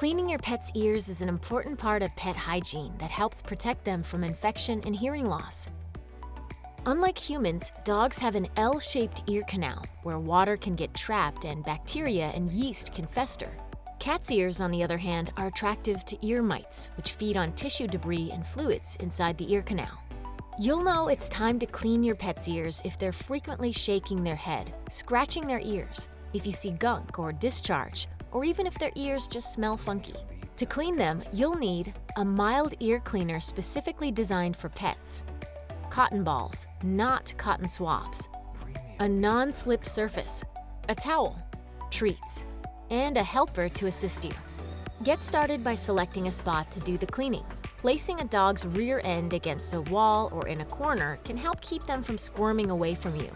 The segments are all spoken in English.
Cleaning your pet's ears is an important part of pet hygiene that helps protect them from infection and hearing loss. Unlike humans, dogs have an L-shaped ear canal where water can get trapped and bacteria and yeast can fester. Cats' ears, on the other hand, are attractive to ear mites, which feed on tissue debris and fluids inside the ear canal. You'll know it's time to clean your pet's ears if they're frequently shaking their head, scratching their ears, if you see gunk or discharge, or even if their ears just smell funky. To clean them, you'll need a mild ear cleaner specifically designed for pets, cotton balls, not cotton swabs, a non-slip surface, a towel, treats, and a helper to assist you. Get started by selecting a spot to do the cleaning. Placing a dog's rear end against a wall or in a corner can help keep them from squirming away from you.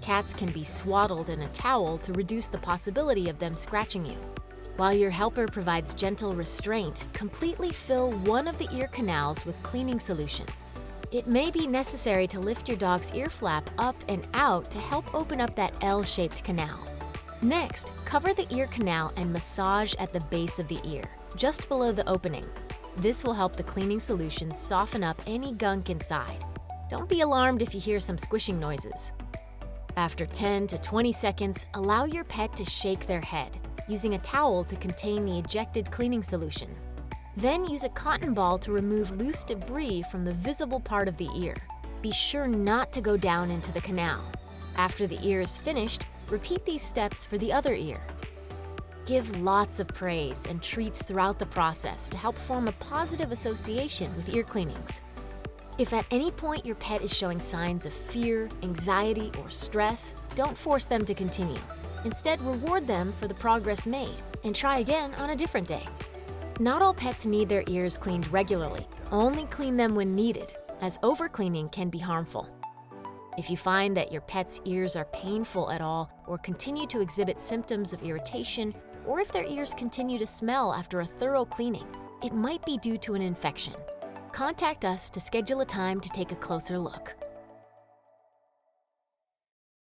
Cats can be swaddled in a towel to reduce the possibility of them scratching you. While your helper provides gentle restraint, completely fill one of the ear canals with cleaning solution. It may be necessary to lift your dog's ear flap up and out to help open up that L-shaped canal. Next, cover the ear canal and massage at the base of the ear, just below the opening. This will help the cleaning solution soften up any gunk inside. Don't be alarmed if you hear some squishing noises. After 10 to 20 seconds, allow your pet to shake their head, using a towel to contain the ejected cleaning solution. Then use a cotton ball to remove loose debris from the visible part of the ear. Be sure not to go down into the canal. After the ear is finished, repeat these steps for the other ear. Give lots of praise and treats throughout the process to help form a positive association with ear cleanings. If at any point your pet is showing signs of fear, anxiety, or stress, don't force them to continue. Instead, reward them for the progress made and try again on a different day. Not all pets need their ears cleaned regularly. Only clean them when needed, as overcleaning can be harmful. If you find that your pet's ears are painful at all or continue to exhibit symptoms of irritation, or if their ears continue to smell after a thorough cleaning, it might be due to an infection. Contact us to schedule a time to take a closer look.